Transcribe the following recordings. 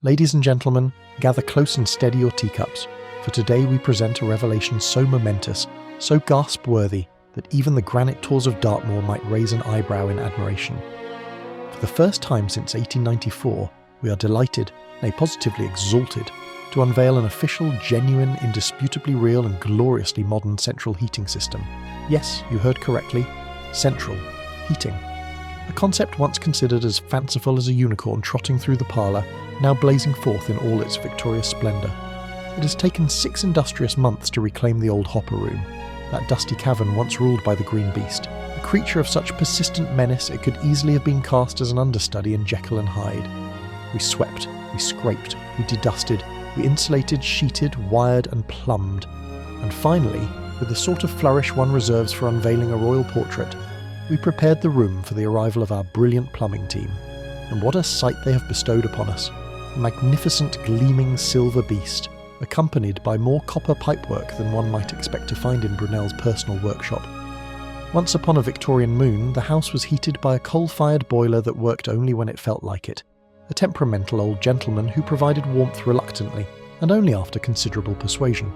Ladies and gentlemen, gather close and steady your teacups, for today we present a revelation so momentous, so gasp-worthy, that even the granite tors of Dartmoor might raise an eyebrow in admiration. For the first time since 1894, we are delighted, nay positively exalted, to unveil an official, genuine, indisputably real and gloriously modern central heating system. Yes, you heard correctly, central heating. A concept once considered as fanciful as a unicorn trotting through the parlour, now blazing forth in all its victorious splendour. It has taken 6 industrious months to reclaim the old hopper room, that dusty cavern once ruled by the Green Beast, a creature of such persistent menace it could easily have been cast as an understudy in Jekyll and Hyde. We swept, we scraped, we dedusted, we insulated, sheeted, wired and plumbed. And finally, with the sort of flourish one reserves for unveiling a royal portrait, we prepared the room for the arrival of our brilliant plumbing team. And what a sight they have bestowed upon us. A magnificent gleaming silver beast, accompanied by more copper pipework than one might expect to find in Brunel's personal workshop. Once upon a Victorian moon, the house was heated by a coal-fired boiler that worked only when it felt like it. A temperamental old gentleman who provided warmth reluctantly, and only after considerable persuasion.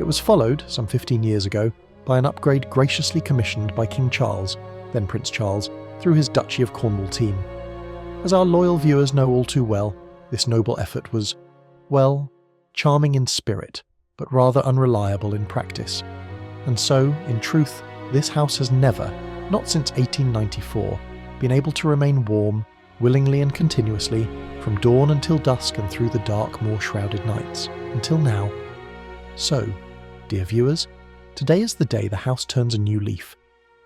It was followed, some 15 years ago, by an upgrade graciously commissioned by King Charles, then Prince Charles, through his Duchy of Cornwall team. As our loyal viewers know all too well, this noble effort was, well, charming in spirit, but rather unreliable in practice. And so, in truth, this house has never, not since 1894, been able to remain warm, willingly and continuously, from dawn until dusk and through the dark, moor-shrouded nights, until now. So, dear viewers, today is the day the house turns a new leaf.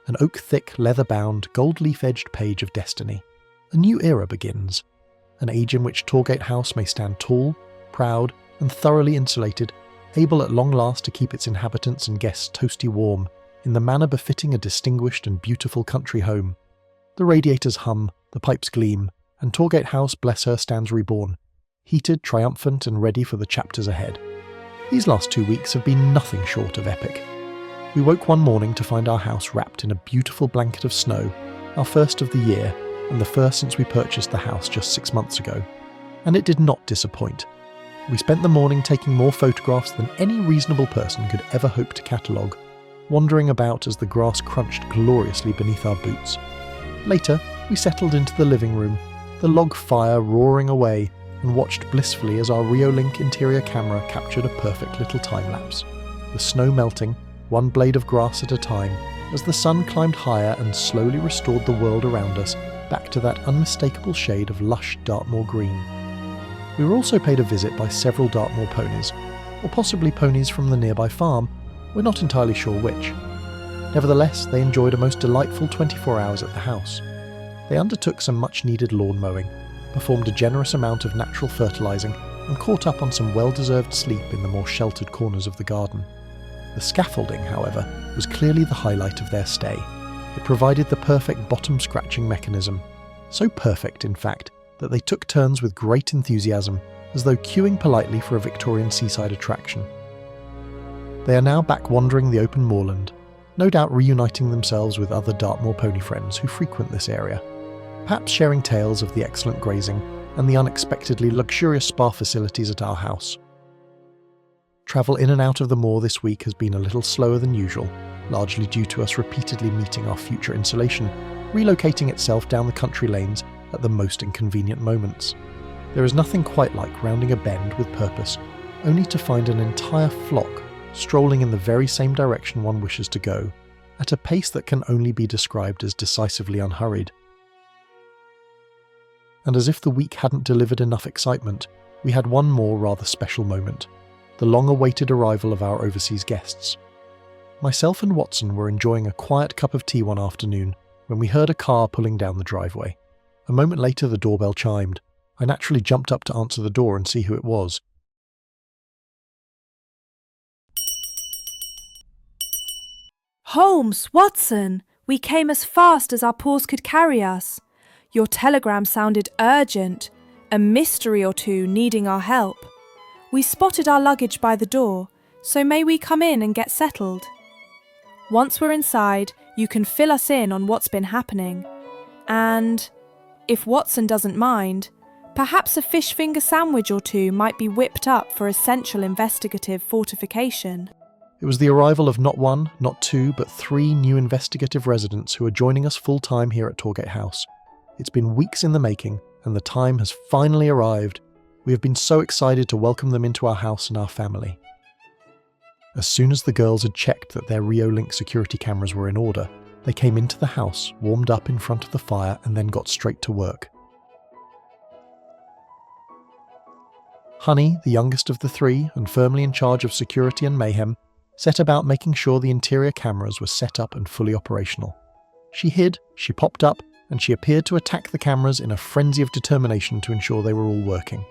An oak-thick, leather-bound, gold-leaf-edged page of destiny. A new era begins. An age in which Torgate House may stand tall, proud, and thoroughly insulated, able at long last to keep its inhabitants and guests toasty warm, in the manner befitting a distinguished and beautiful country home. The radiators hum, the pipes gleam, and Torgate House, bless her, stands reborn, heated, triumphant, and ready for the chapters ahead. These last 2 weeks have been nothing short of epic. We woke one morning to find our house wrapped in a beautiful blanket of snow, our first of the year, and the first since we purchased the house just 6 months ago. And it did not disappoint. We spent the morning taking more photographs than any reasonable person could ever hope to catalogue, wandering about as the grass crunched gloriously beneath our boots. Later, we settled into the living room, the log fire roaring away, and watched blissfully as our Reo-Link interior camera captured a perfect little time-lapse. The snow melting, one blade of grass at a time, as the sun climbed higher and slowly restored the world around us back to that unmistakable shade of lush Dartmoor green. We were also paid a visit by several Dartmoor ponies, or possibly ponies from the nearby farm, we're not entirely sure which. Nevertheless, they enjoyed a most delightful 24 hours at the house. They undertook some much-needed lawn mowing, performed a generous amount of natural fertilising, and caught up on some well-deserved sleep in the more sheltered corners of the garden. The scaffolding, however, was clearly the highlight of their stay. It provided the perfect bottom-scratching mechanism. So perfect, in fact, that they took turns with great enthusiasm, as though queuing politely for a Victorian seaside attraction. They are now back wandering the open moorland, no doubt reuniting themselves with other Dartmoor pony friends who frequent this area, perhaps sharing tales of the excellent grazing and the unexpectedly luxurious spa facilities at our house. Travel in and out of the moor this week has been a little slower than usual, largely due to us repeatedly meeting our future insulation, relocating itself down the country lanes at the most inconvenient moments. There is nothing quite like rounding a bend with purpose, only to find an entire flock strolling in the very same direction one wishes to go, at a pace that can only be described as decisively unhurried. And as if the week hadn't delivered enough excitement, we had one more rather special moment, the long-awaited arrival of our overseas guests. Myself and Watson were enjoying a quiet cup of tea one afternoon when we heard a car pulling down the driveway. A moment later the doorbell chimed. I naturally jumped up to answer the door and see who it was. Holmes, Watson, we came as fast as our paws could carry us. Your telegram sounded urgent, a mystery or two needing our help. We spotted our luggage by the door, so may we come in and get settled? Once we're inside, you can fill us in on what's been happening. And, if Watson doesn't mind, Perhaps a fish finger sandwich or two might be whipped up for essential investigative fortification. It was the arrival of not one, not two, but 3 new investigative residents who are joining us full-time here at Torgate House. It's been weeks in the making, and the time has finally arrived. We have been so excited to welcome them into our house and our family. As soon as the girls had checked that their Reo-Link security cameras were in order, they came into the house, warmed up in front of the fire, and then got straight to work. Honey, the youngest of the 3, and firmly in charge of security and mayhem, set about making sure the interior cameras were set up and fully operational. She hid, she popped up, and she appeared to attack the cameras in a frenzy of determination to ensure they were all working.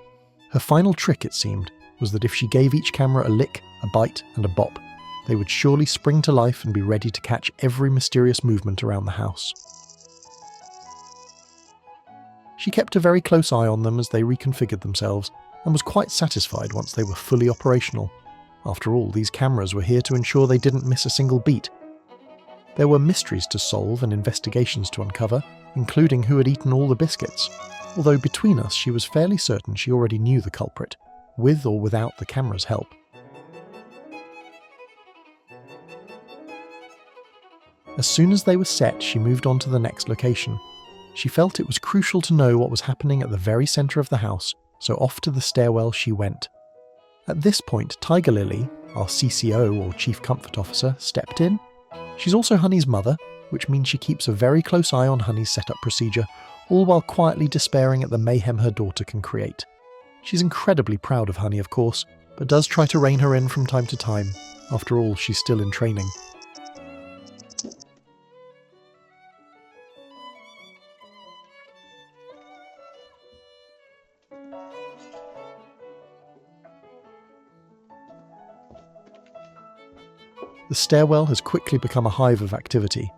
Her final trick, it seemed, was that if she gave each camera a lick, a bite, and a bop, they would surely spring to life and be ready to catch every mysterious movement around the house. She kept a very close eye on them as they reconfigured themselves, and was quite satisfied once they were fully operational. After all, these cameras were here to ensure they didn't miss a single beat. There were mysteries to solve and investigations to uncover, including who had eaten all the biscuits, although between us she was fairly certain she already knew the culprit, with or without the camera's help. As soon as they were set, she moved on to the next location. She felt it was crucial to know what was happening at the very centre of the house, so off to the stairwell she went. At this point, Tiger Lily, our CCO or Chief Comfort Officer, stepped in. She's also Honey's mother, which means she keeps a very close eye on Honey's setup procedure, all while quietly despairing at the mayhem her daughter can create. She's incredibly proud of Honey, of course, but does try to rein her in from time to time. After all, she's still in training. The stairwell has quickly become a hive of activity.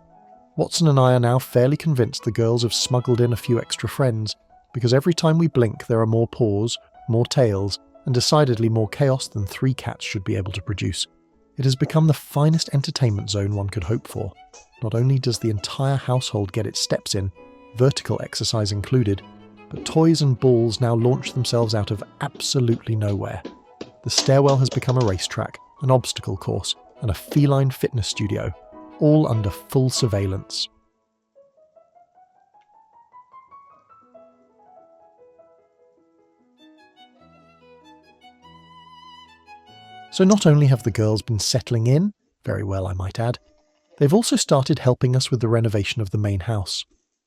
Watson and I are now fairly convinced the girls have smuggled in a few extra friends, because every time we blink there are more paws, more tails, and decidedly more chaos than 3 cats should be able to produce. It has become the finest entertainment zone one could hope for. Not only does the entire household get its steps in, vertical exercise included, but toys and balls now launch themselves out of absolutely nowhere. The stairwell has become a racetrack, an obstacle course, and a feline fitness studio, all under full surveillance. So not only have the girls been settling in, very well I might add, they've also started helping us with the renovation of the main house.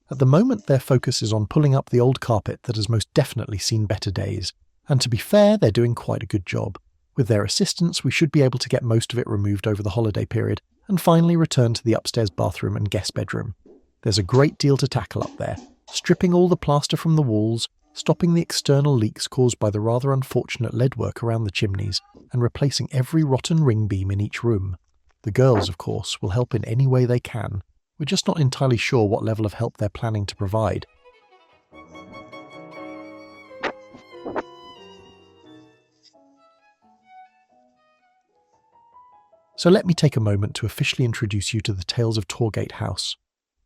At the moment their focus is on pulling up the old carpet that has most definitely seen better days, and to be fair, they're doing quite a good job. With their assistance, we should be able to get most of it removed over the holiday period, and finally return to the upstairs bathroom and guest bedroom. There's a great deal to tackle up there, stripping all the plaster from the walls, stopping the external leaks caused by the rather unfortunate leadwork around the chimneys, and replacing every rotten ring beam in each room. The girls, of course, will help in any way they can. We're just not entirely sure what level of help they're planning to provide. So let me take a moment to officially introduce you to the tales of Torgate House.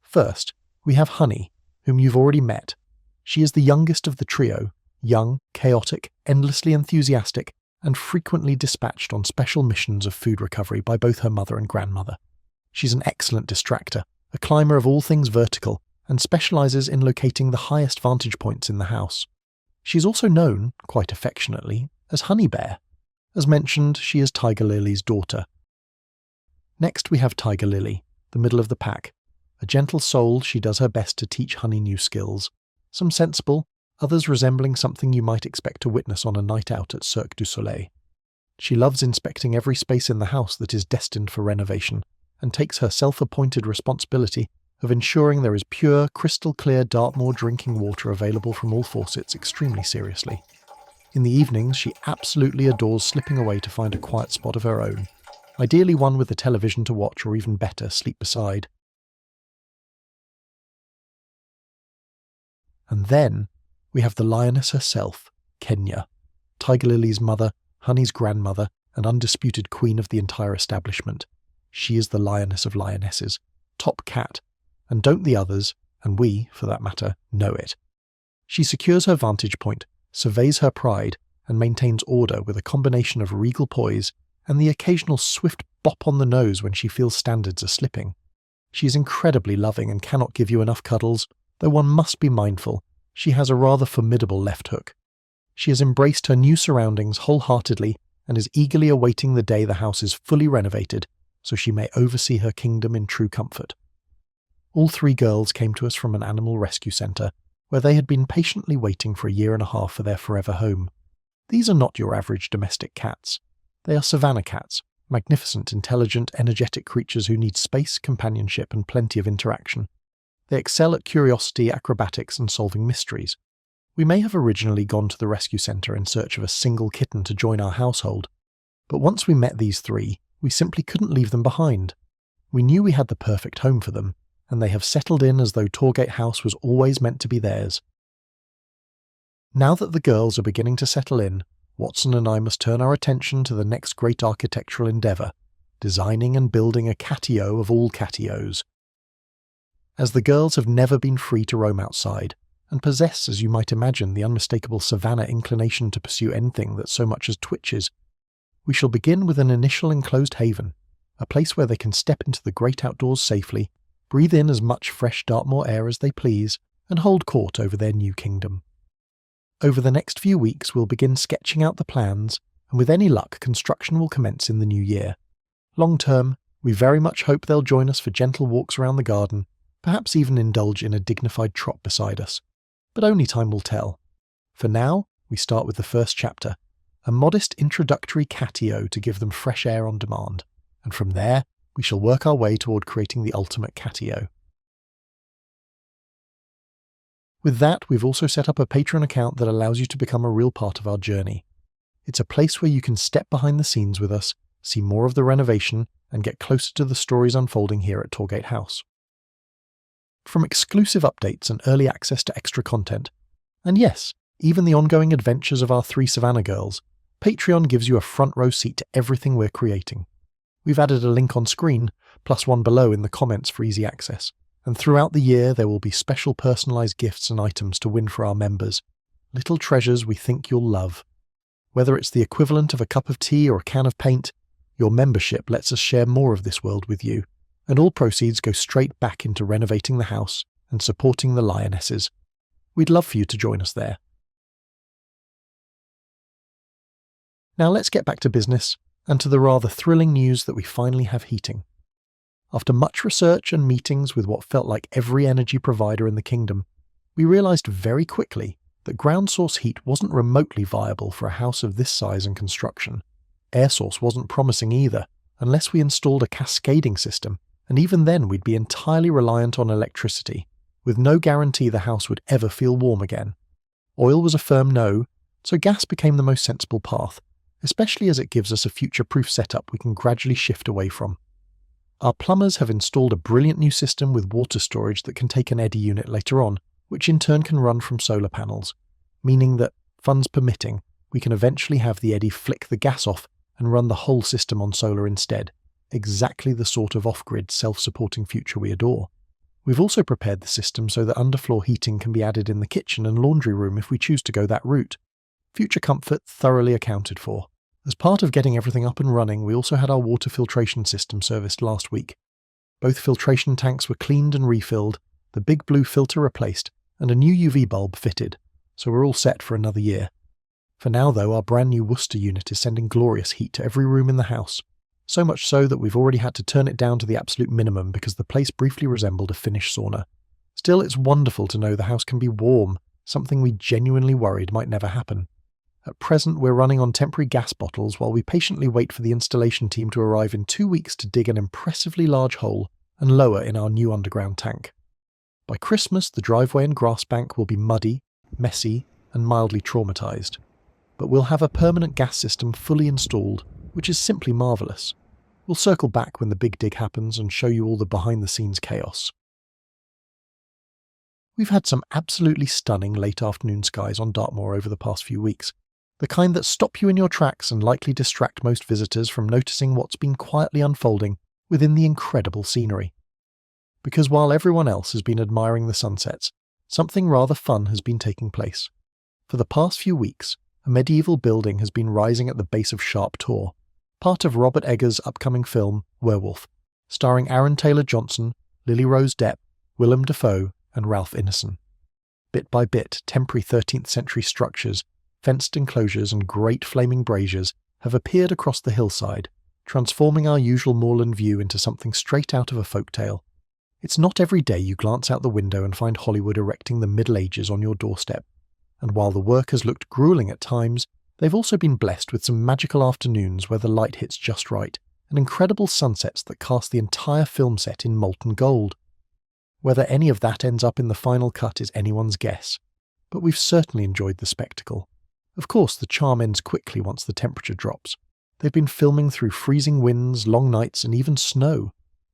First, we have Honey, whom you've already met. She is the youngest of the trio, young, chaotic, endlessly enthusiastic, and frequently dispatched on special missions of food recovery by both her mother and grandmother. She's an excellent distractor, a climber of all things vertical, and specialises in locating the highest vantage points in the house. She's also known, quite affectionately, as Honey Bear. As mentioned, she is Tiger Lily's daughter. Next we have Tiger Lily, the middle of the pack. A gentle soul, she does her best to teach Honey new skills. Some sensible, others resembling something you might expect to witness on a night out at Cirque du Soleil. She loves inspecting every space in the house that is destined for renovation, and takes her self-appointed responsibility of ensuring there is pure, crystal-clear Dartmoor drinking water available from all faucets extremely seriously. In the evenings, she absolutely adores slipping away to find a quiet spot of her own, ideally one with a television to watch or even better, sleep beside. And then we have the lioness herself, Kenya, Tiger Lily's mother, Honey's grandmother, and undisputed queen of the entire establishment. She is the lioness of lionesses, top cat, and don't the others, and we, for that matter, know it. She secures her vantage point, surveys her pride, and maintains order with a combination of regal poise and the occasional swift bop on the nose when she feels standards are slipping. She is incredibly loving and cannot give you enough cuddles, though one must be mindful, she has a rather formidable left hook. She has embraced her new surroundings wholeheartedly and is eagerly awaiting the day the house is fully renovated, so she may oversee her kingdom in true comfort. All three girls came to us from an animal rescue centre, where they had been patiently waiting for a year and a half for their forever home. These are not your average domestic cats. They are Savannah cats, magnificent, intelligent, energetic creatures who need space, companionship, and plenty of interaction. They excel at curiosity, acrobatics, and solving mysteries. We may have originally gone to the rescue centre in search of a single kitten to join our household, but once we met these three, we simply couldn't leave them behind. We knew we had the perfect home for them, and they have settled in as though Torgate House was always meant to be theirs. Now that the girls are beginning to settle in, Watson and I must turn our attention to the next great architectural endeavour, designing and building a catio of all catios. As the girls have never been free to roam outside, and possess, as you might imagine, the unmistakable Savannah inclination to pursue anything that so much as twitches, we shall begin with an initial enclosed haven, a place where they can step into the great outdoors safely, breathe in as much fresh Dartmoor air as they please, and hold court over their new kingdom. Over the next few weeks we'll begin sketching out the plans, and with any luck construction will commence in the new year. Long term, we very much hope they'll join us for gentle walks around the garden, perhaps even indulge in a dignified trot beside us. But only time will tell. For now, we start with the first chapter, a modest introductory catio to give them fresh air on demand, and from there we shall work our way toward creating the ultimate catio. With that, we've also set up a Patreon account that allows you to become a real part of our journey. It's a place where you can step behind the scenes with us, see more of the renovation, and get closer to the stories unfolding here at Torgate House. From exclusive updates and early access to extra content, and yes, even the ongoing adventures of our three Savannah girls, Patreon gives you a front row seat to everything we're creating. We've added a link on screen, plus one below in the comments for easy access, and throughout the year there will be special personalised gifts and items to win for our members, little treasures we think you'll love. Whether it's the equivalent of a cup of tea or a can of paint, your membership lets us share more of this world with you, and all proceeds go straight back into renovating the house and supporting the lionesses. We'd love for you to join us there. Now let's get back to business, and to the rather thrilling news that we finally have heating. After much research and meetings with what felt like every energy provider in the kingdom, we realised very quickly that ground source heat wasn't remotely viable for a house of this size and construction. Air source wasn't promising either, unless we installed a cascading system, and even then we'd be entirely reliant on electricity, with no guarantee the house would ever feel warm again. Oil was a firm no, so gas became the most sensible path, especially as it gives us a future-proof setup we can gradually shift away from. Our plumbers have installed a brilliant new system with water storage that can take an eddy unit later on, which in turn can run from solar panels, meaning that, funds permitting, we can eventually have the eddy flick the gas off and run the whole system on solar instead, exactly the sort of off-grid, self-supporting future we adore. We've also prepared the system so that underfloor heating can be added in the kitchen and laundry room if we choose to go that route. Future comfort thoroughly accounted for. As part of getting everything up and running, we also had our water filtration system serviced last week. Both filtration tanks were cleaned and refilled, the big blue filter replaced, and a new UV bulb fitted, so we're all set for another year. For now though, our brand new Worcester unit is sending glorious heat to every room in the house, so much so that we've already had to turn it down to the absolute minimum because the place briefly resembled a Finnish sauna. Still, it's wonderful to know the house can be warm, something we genuinely worried might never happen. At present, we're running on temporary gas bottles while we patiently wait for the installation team to arrive in 2 weeks to dig an impressively large hole and lower in our new underground tank. By Christmas, the driveway and grass bank will be muddy, messy, and mildly traumatised. But we'll have a permanent gas system fully installed, which is simply marvellous. We'll circle back when the big dig happens and show you all the behind-the-scenes chaos. We've had some absolutely stunning late afternoon skies on Dartmoor over the past few weeks, the kind that stop you in your tracks and likely distract most visitors from noticing what's been quietly unfolding within the incredible scenery. Because while everyone else has been admiring the sunsets, something rather fun has been taking place. For the past few weeks, a medieval building has been rising at the base of Sharp Tor, part of Robert Eggers' upcoming film, Werewolf, starring Aaron Taylor-Johnson, Lily Rose Depp, Willem Dafoe, and Ralph Ineson. Bit by bit, temporary 13th century structures, fenced enclosures and great flaming braziers have appeared across the hillside, transforming our usual moorland view into something straight out of a folk tale. It's not every day you glance out the window and find Hollywood erecting the Middle Ages on your doorstep, and while the work has looked gruelling at times, they've also been blessed with some magical afternoons where the light hits just right, and incredible sunsets that cast the entire film set in molten gold. Whether any of that ends up in the final cut is anyone's guess, but we've certainly enjoyed the spectacle. Of course, the charm ends quickly once the temperature drops. They've been filming through freezing winds, long nights, and even snow,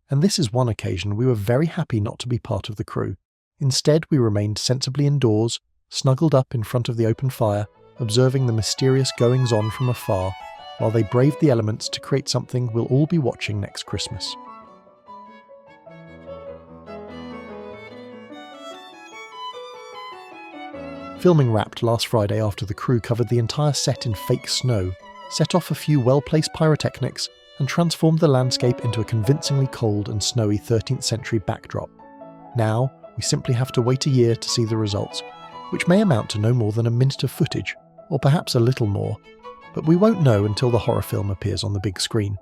and this is one occasion we were very happy not to be part of the crew. Instead, we remained sensibly indoors, snuggled up in front of the open fire, observing the mysterious goings-on from afar, while they braved the elements to create something we'll all be watching next Christmas. Filming wrapped last Friday after the crew covered the entire set in fake snow, set off a few well-placed pyrotechnics, and transformed the landscape into a convincingly cold and snowy 13th century backdrop. Now, we simply have to wait a year to see the results, which may amount to no more than a minute of footage, or perhaps a little more, but we won't know until the horror film appears on the big screen.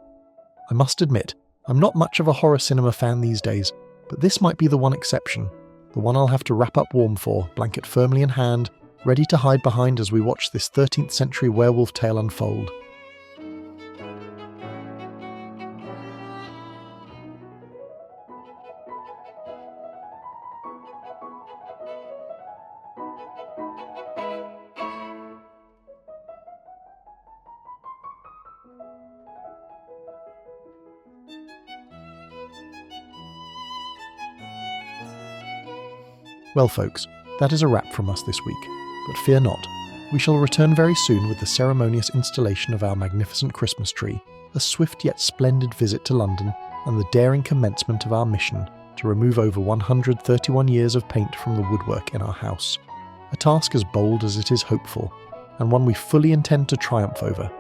I must admit, I'm not much of a horror cinema fan these days, but this might be the one exception, the one I'll have to wrap up warm for, blanket firmly in hand, ready to hide behind as we watch this 13th century werewolf tale unfold. Well folks, that is a wrap from us this week, but fear not, we shall return very soon with the ceremonious installation of our magnificent Christmas tree, a swift yet splendid visit to London, and the daring commencement of our mission to remove over 131 years of paint from the woodwork in our house. A task as bold as it is hopeful, and one we fully intend to triumph over.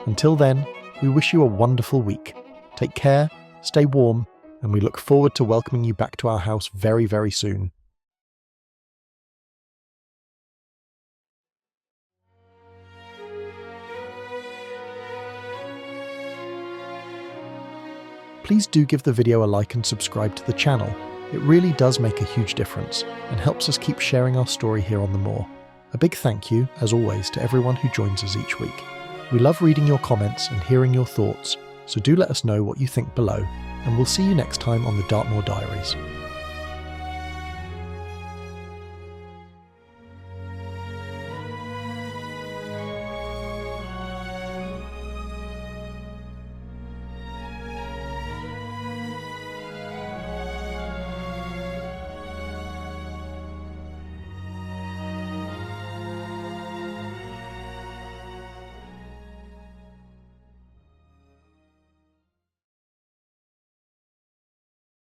Until then, we wish you a wonderful week. Take care, stay warm, and we look forward to welcoming you back to our house very, very soon. Please do give the video a like and subscribe to the channel. It really does make a huge difference and helps us keep sharing our story here on the moor. A big thank you, as always, to everyone who joins us each week. We love reading your comments and hearing your thoughts, so do let us know what you think below, and we'll see you next time on the Dartmoor Diaries.